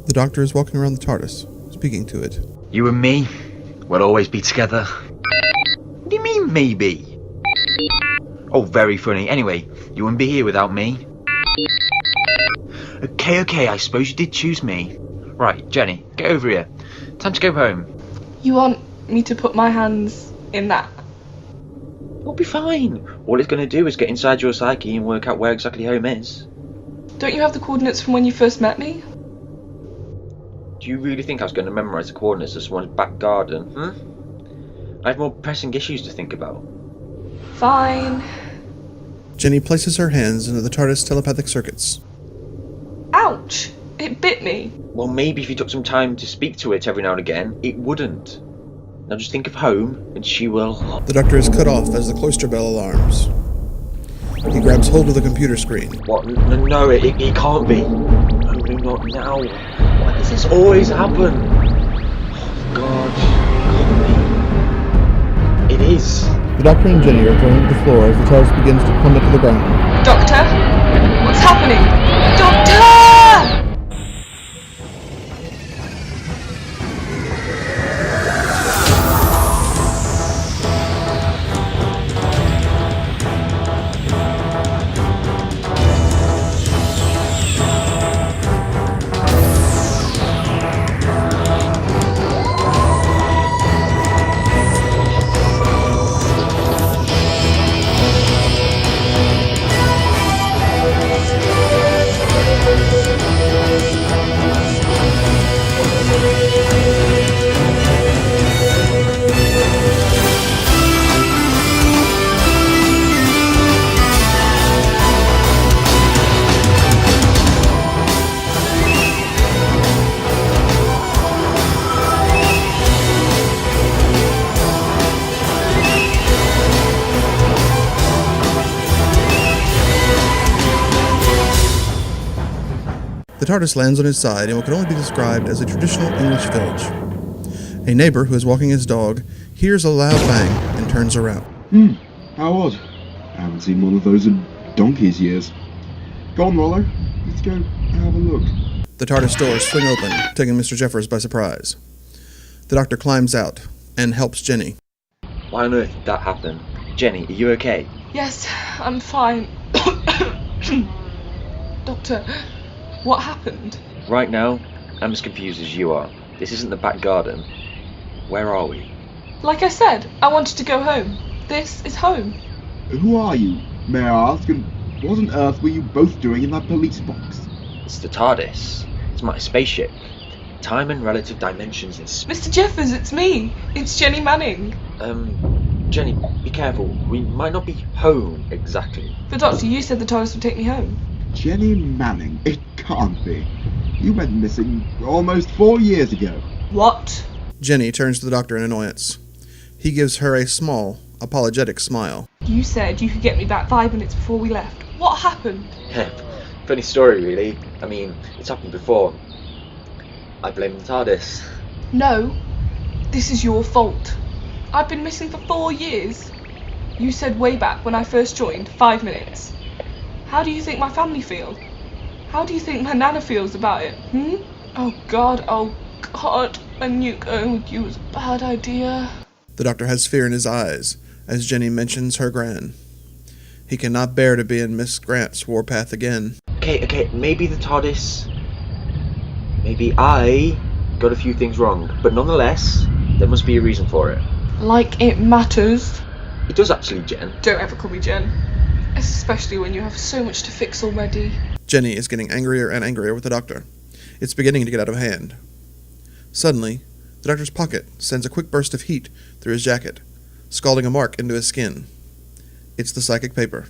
The Doctor is walking around the TARDIS, speaking to it. You and me, we'll always be together. What do you mean, maybe? Oh, very funny. Anyway, you wouldn't be here without me. Okay, I suppose you did choose me. Right, Jenny, get over here. Time to go home. You want me to put my hands in that? It'll be fine. All it's going to do is get inside your psyche and work out where exactly home is. Don't you have the coordinates from when you first met me? Do you really think I was going to memorise the coordinates of someone's back garden, I have more pressing issues to think about. Fine. Jenny places her hands into the TARDIS telepathic circuits. Ouch! It bit me. Well, maybe if you took some time to speak to it every now and again, it wouldn't. Now just think of home, and she will... The Doctor is cut off as the cloister bell alarms. He grabs hold of the computer screen. What? No, it can't be. No, not now. Why does this always happen? Oh, God. It can't be. It is. The Doctor and Jenny are thrown to the floor as the TARDIS begins to plummet to the ground. Doctor? What's happening? Doctor! The TARDIS lands on his side in what can only be described as a traditional English village. A neighbor who is walking his dog hears a loud bang and turns around. How odd. I haven't seen one of those in donkey's years. Go on, Rollo. Let's go have a look. The TARDIS doors swing open, taking Mr. Jeffers by surprise. The Doctor climbs out and helps Jenny. Why on earth did that happen? Jenny, are you okay? Yes, I'm fine. Doctor, what happened? Right now, I'm as confused as you are. This isn't the back garden. Where are we? Like I said, I wanted to go home. This is home. Who are you, may I ask, and what on earth were you both doing in that police box? It's the TARDIS. It's my spaceship. Time and relative dimensions is... Mr. Jeffers, it's me. It's Jenny Manning. Jenny, be careful. We might not be home exactly. But Doctor, you said the TARDIS would take me home. Jenny Manning? It can't be. You went missing almost 4 years ago. What? Jenny turns to the Doctor in annoyance. He gives her a small, apologetic smile. You said you could get me back 5 minutes before we left. What happened? Funny story, really. I mean, it's happened before. I blame the TARDIS. No, this is your fault. I've been missing for 4 years. You said way back when I first joined, 5 minutes. How do you think my family feel? How do you think my nana feels about it, Oh God, I knew going with you was a bad idea. The Doctor has fear in his eyes as Jenny mentions her gran. He cannot bear to be in Miss Grant's warpath again. Okay, maybe the TARDIS... Maybe I got a few things wrong, but nonetheless, there must be a reason for it. Like it matters. It does actually, Jen. Don't ever call me Jen. Especially when you have so much to fix already. Jenny is getting angrier and angrier with the Doctor. It's beginning to get out of hand. Suddenly, the Doctor's pocket sends a quick burst of heat through his jacket, scalding a mark into his skin. It's the psychic paper.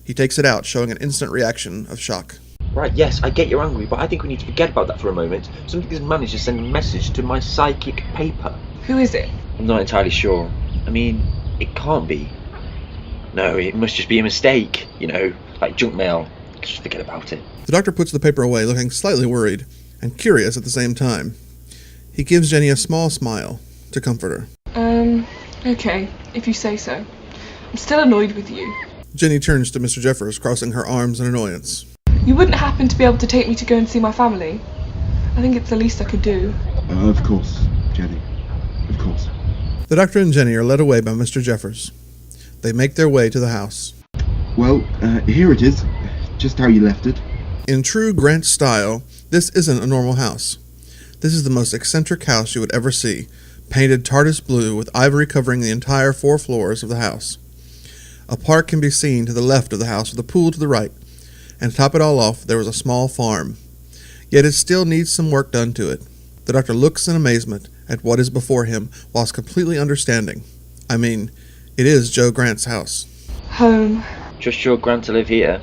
He takes it out, showing an instant reaction of shock. Right, yes, I get you're angry, but I think we need to forget about that for a moment. Somebody has managed to send a message to my psychic paper. Who is it? I'm not entirely sure. I mean, it can't be. No, it must just be a mistake. You know, like junk mail. Just forget about it. The Doctor puts the paper away, looking slightly worried and curious at the same time. He gives Jenny a small smile to comfort her. Okay, if you say so. I'm still annoyed with you. Jenny turns to Mr. Jeffers, crossing her arms in annoyance. You wouldn't happen to be able to take me to go and see my family? I think it's the least I could do. Of course, Jenny. Of course. The doctor and Jenny are led away by Mr. Jeffers. They make their way to the house. Well, here it is. Just how you left it. In true Grant style, this isn't a normal house. This is the most eccentric house you would ever see, painted TARDIS blue with ivory covering the entire 4 floors of the house. A park can be seen to the left of the house with a pool to the right, and to top it all off, there was a small farm. Yet it still needs some work done to it. The doctor looks in amazement at what is before him, whilst completely understanding. I mean, it is Joe Grant's house. Home. Just your Grant to live here?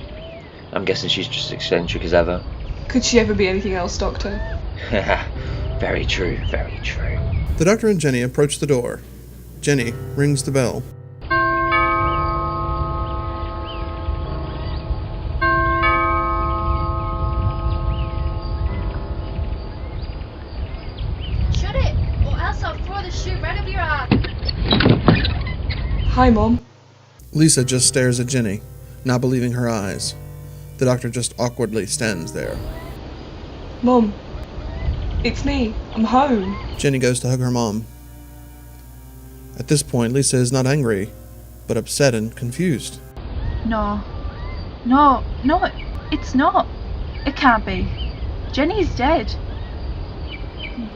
I'm guessing she's just eccentric as ever. Could she ever be anything else, Doctor? Very true, very true. The doctor and Jenny approach the door. Jenny rings the bell. Shut it, or else I'll throw the shoe right over your eye. Hi, Mom. Lisa just stares at Jenny, not believing her eyes. The doctor just awkwardly stands there. Mom. It's me. I'm home. Jenny goes to hug her mom. At this point, Lisa is not angry, but upset and confused. No, it's not. It can't be. Jenny's dead.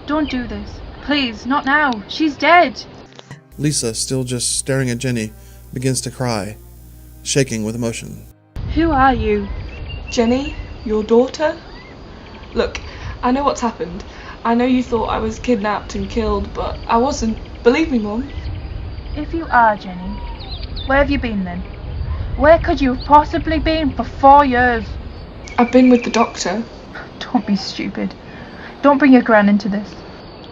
Don't do this. Please, not now. She's dead. Lisa, still just staring at Jenny, begins to cry, shaking with emotion. Who are you? Jenny, your daughter? Look, I know what's happened. I know you thought I was kidnapped and killed, but I wasn't. Believe me, Mom. If you are Jenny, where have you been then? Where could you have possibly been for 4 years? I've been with the doctor. Don't be stupid. Don't bring your gran into this.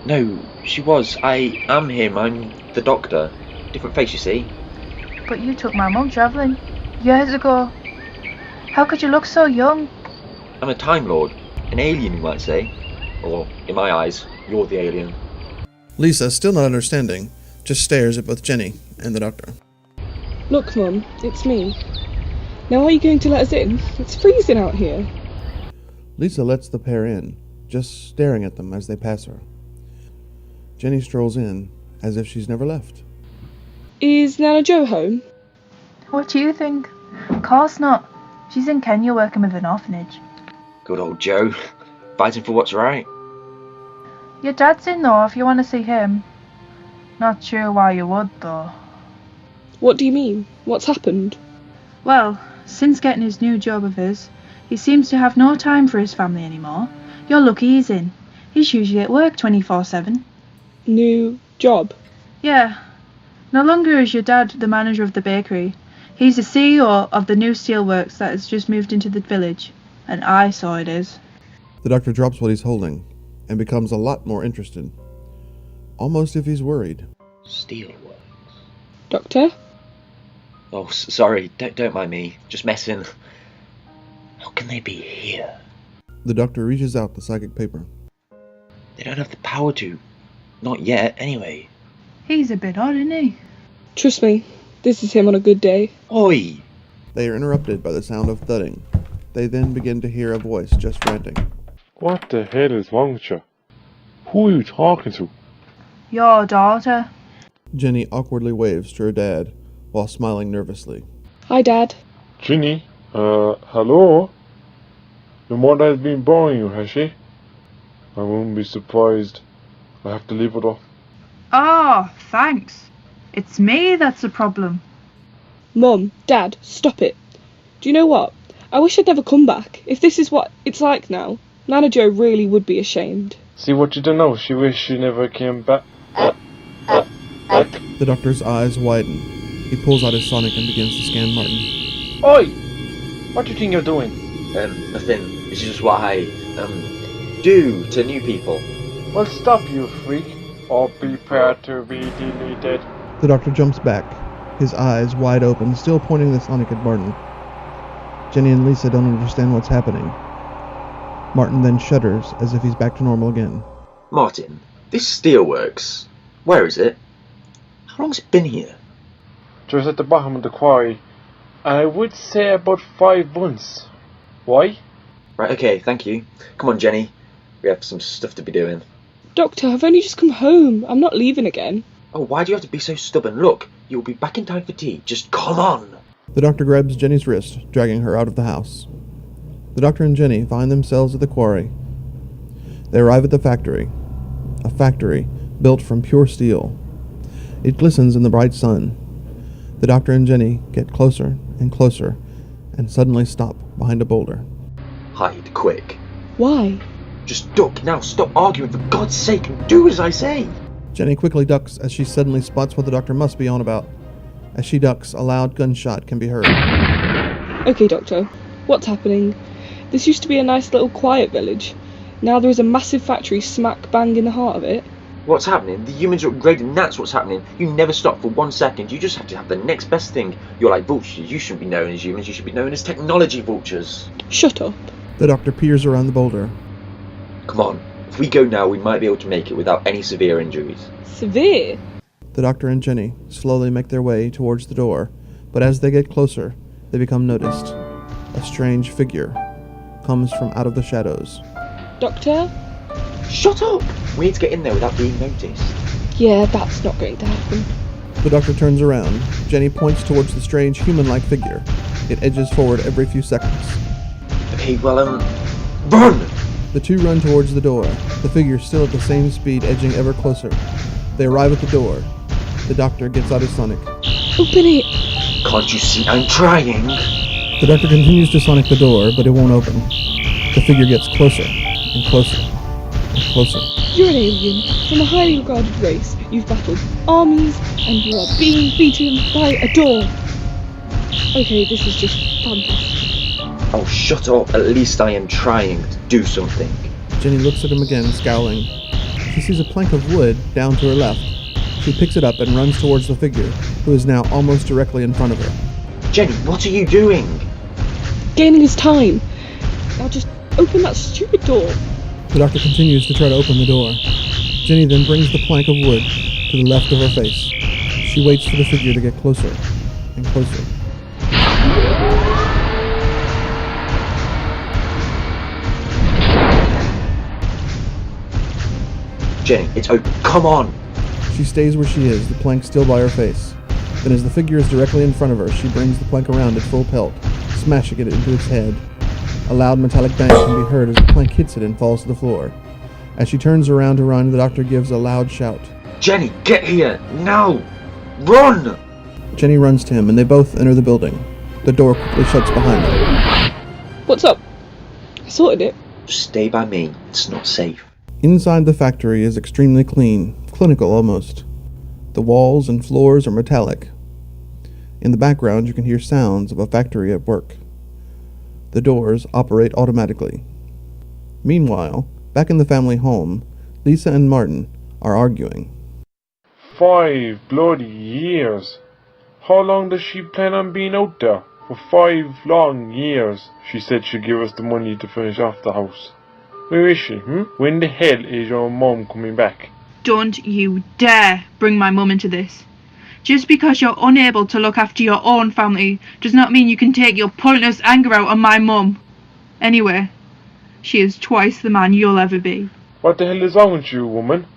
No, she was. I am him. I'm the doctor. Different face, you see. But you took my mum travelling years ago. How could you look so young? I'm a Time Lord. An alien, you might say. Or, in my eyes, you're the alien. Lisa, still not understanding, just stares at both Jenny and the doctor. Look, Mum, it's me. Now are you going to let us in? It's freezing out here. Lisa lets the pair in, just staring at them as they pass her. Jenny strolls in, as if she's never left. Is Nana Jo home? What do you think? Of course not. She's in Kenya working with an orphanage. Good old Joe. Fighting for what's right. Your dad's in though if you want to see him. Not sure why you would though. What do you mean? What's happened? Well, since getting his new job of his, he seems to have no time for his family anymore. You're lucky he's in. He's usually at work 24/7. New job? Yeah. No longer is your dad the manager of the bakery. He's the CEO of the new Steelworks that has just moved into the village. And I saw it is. The doctor drops what he's holding and becomes a lot more interested. Almost if he's worried. Steelworks. Doctor? Oh, sorry. Don't mind me. Just messing. How can they be here? The doctor reaches out the psychic paper. They don't have the power to. Not yet, anyway. He's a bit odd, isn't he? Trust me, this is him on a good day. Oi! They are interrupted by the sound of thudding. They then begin to hear a voice just ranting. What the hell is wrong with you? Who are you talking to? Your daughter. Jenny awkwardly waves to her dad while smiling nervously. Hi, Dad. Ginny? Hello? Your mother has been boring you, has she? I wouldn't be surprised. I have to live with her. Oh, thanks. It's me that's the problem. Mum, Dad, stop it. Do you know what? I wish I'd never come back. If this is what it's like now, Nana Jo really would be ashamed. See what you don't know, she wished she never came back. The doctor's eyes widen. He pulls out his sonic and begins to scan Martin. Oi! What do you think you're doing? Nothing. This is just what I, do to new people. Well, stop, you freak, or prepare to be deleted. The doctor jumps back, his eyes wide open, still pointing the sonic at Martin. Jenny and Lisa don't understand what's happening. Martin then shudders as if he's back to normal again. Martin, this Steelworks, where is it? How long's it been here? Just at the bottom of the quarry, and I would say about 5 months. Why? Right, okay, thank you. Come on, Jenny. We have some stuff to be doing. Doctor, I've only just come home. I'm not leaving again. Oh, why do you have to be so stubborn? Look, you'll be back in time for tea. Just come on! The doctor grabs Jenny's wrist, dragging her out of the house. The doctor and Jenny find themselves at the quarry. They arrive at the factory. A factory built from pure steel. It glistens in the bright sun. The doctor and Jenny get closer and closer, and suddenly stop behind a boulder. Hide, quick. Why? Just duck now, stop arguing for God's sake and do as I say! Jenny quickly ducks as she suddenly spots what the doctor must be on about. As she ducks, a loud gunshot can be heard. Okay, Doctor. What's happening? This used to be a nice little quiet village. Now there is a massive factory smack bang in the heart of it. What's happening? The humans are upgrading, that's what's happening. You never stop for 1 second, you just have to have the next best thing. You're like vultures, you shouldn't be known as humans, you should be known as technology vultures. Shut up. The doctor peers around the boulder. Come on, if we go now we might be able to make it without any severe injuries. Severe? The doctor and Jenny slowly make their way towards the door, but as they get closer, they become noticed. A strange figure comes from out of the shadows. Doctor? Shut up! We need to get in there without being noticed. Yeah, that's not going to happen. The doctor turns around. Jenny points towards the strange human-like figure. It edges forward every few seconds. Okay, well, run! The two run towards the door, the figure still at the same speed, edging ever closer. They arrive at the door. The doctor gets out his sonic. Open it! Can't you see I'm trying? The doctor continues to sonic the door, but it won't open. The figure gets closer and closer and closer. You're an alien from a highly regarded race. You've battled armies and you are being beaten by a door. Okay, this is just fantastic. Oh, shut up. At least I am trying to do something. Jenny looks at him again, scowling. She sees a plank of wood down to her left. She picks it up and runs towards the figure, who is now almost directly in front of her. Jenny, what are you doing? Gaining his time. Now just open that stupid door. The doctor continues to try to open the door. Jenny then brings the plank of wood to the left of her face. She waits for the figure to get closer and closer. Jenny, it's open. Come on! She stays where she is, the plank still by her face. Then as the figure is directly in front of her, she brings the plank around at full pelt, smashing it into its head. A loud metallic bang can be heard as the plank hits it and falls to the floor. As she turns around to run, the doctor gives a loud shout. Jenny, get here! Now! Run! Jenny runs to him and they both enter the building. The door quickly shuts behind them. What's up? I sorted it. Just stay by me. It's not safe. Inside the factory is extremely clean, clinical almost. The walls and floors are metallic. In the background you can hear sounds of a factory at work. The doors operate automatically. Meanwhile, back in the family home, Lisa and Martin are arguing. 5 bloody years. How long does she plan on being out there? For 5 long years. She said she'd give us the money to finish off the house. Where is she, When the hell is your mum coming back? Don't you dare bring my mum into this. Just because you're unable to look after your own family does not mean you can take your pointless anger out on my mum. Anyway, she is twice the man you'll ever be. What the hell is wrong with you, woman?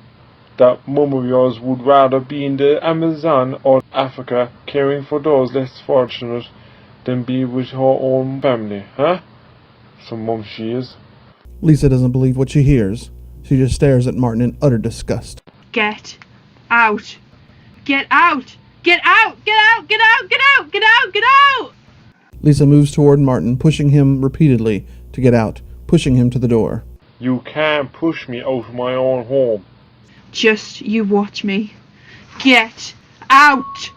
That mum of yours would rather be in the Amazon or Africa caring for those less fortunate than be with her own family, huh? Some mum she is. Lisa doesn't believe what she hears. She just stares at Martin in utter disgust. Get out. Get out! Get out! Get out! Get out! Get out! Get out! Get out! Lisa moves toward Martin, pushing him repeatedly to get out, pushing him to the door. You can't push me out of my own home. Just you watch me. Get out!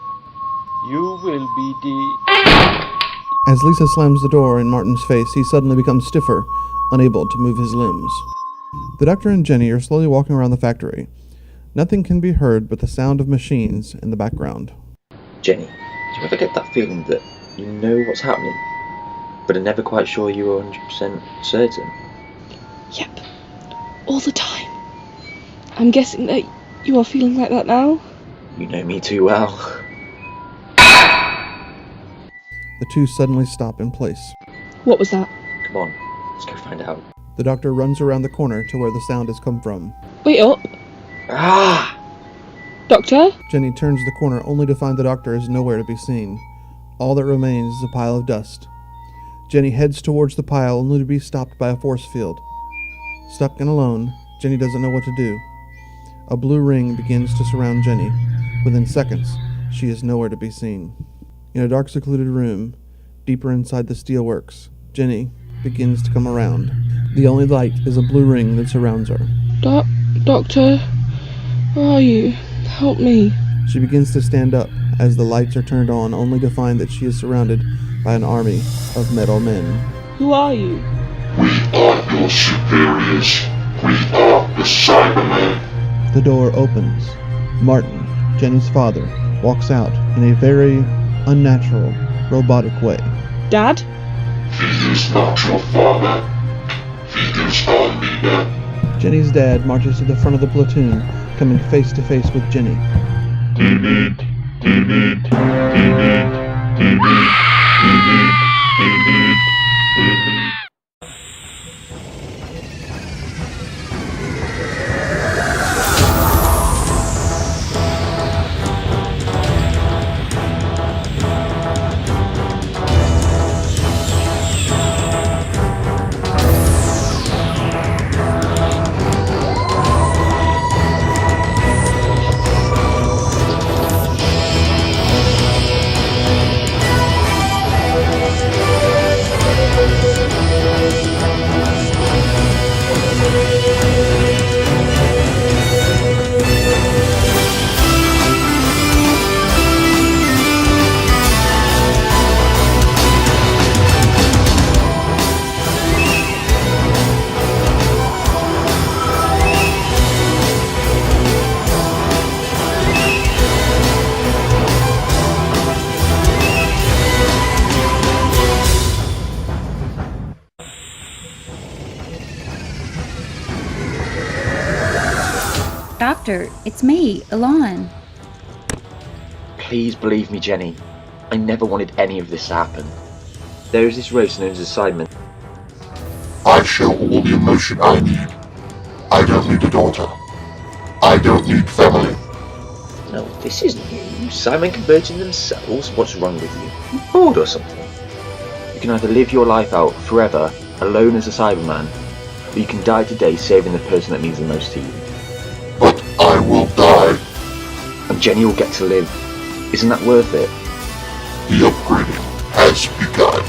You will be the... As Lisa slams the door in Martin's face, he suddenly becomes stiffer, unable to move his limbs. The doctor and Jenny are slowly walking around the factory. Nothing can be heard but the sound of machines in the background. Jenny, do you ever get that feeling that you know what's happening, but are never quite sure you are 100% certain? Yep. All the time. I'm guessing that you are feeling like that now? You know me too well. The two suddenly stop in place. What was that? Come on, let's go find out. The doctor runs around the corner to where the sound has come from. Wait up. Ah! Doctor? Jenni turns the corner only to find the doctor is nowhere to be seen. All that remains is a pile of dust. Jenni heads towards the pile only to be stopped by a force field. Stuck and alone, Jenni doesn't know what to do. A blue ring begins to surround Jenni. Within seconds, she is nowhere to be seen. In a dark, secluded room, deeper inside the Steelworks, Jenni begins to come around. The only light is a blue ring that surrounds her. Doctor? Where are you? Help me. She begins to stand up as the lights are turned on, only to find that she is surrounded by an army of metal men. Who are you? We are your superiors. We are the Cybermen. The door opens. Martin, Jenni's father, walks out in a very unnatural, robotic way. Dad? He is not your father. He is our leader. Jenni's dad marches to the front of the platoon, coming face to face with Jenni. David. Doctor, it's me, Elon. Please believe me, Jenni. I never wanted any of this to happen. There is this race known as assignment. I show all the emotion I need. I don't need a daughter. I don't need family. No, this isn't you. Simon converting themselves? What's wrong with you? You bored or something? You can either live your life out forever, alone as a Cyberman, or you can die today saving the person that means the most to you. But I will die. And Jenni will get to live. Isn't that worth it? The upgrading has begun.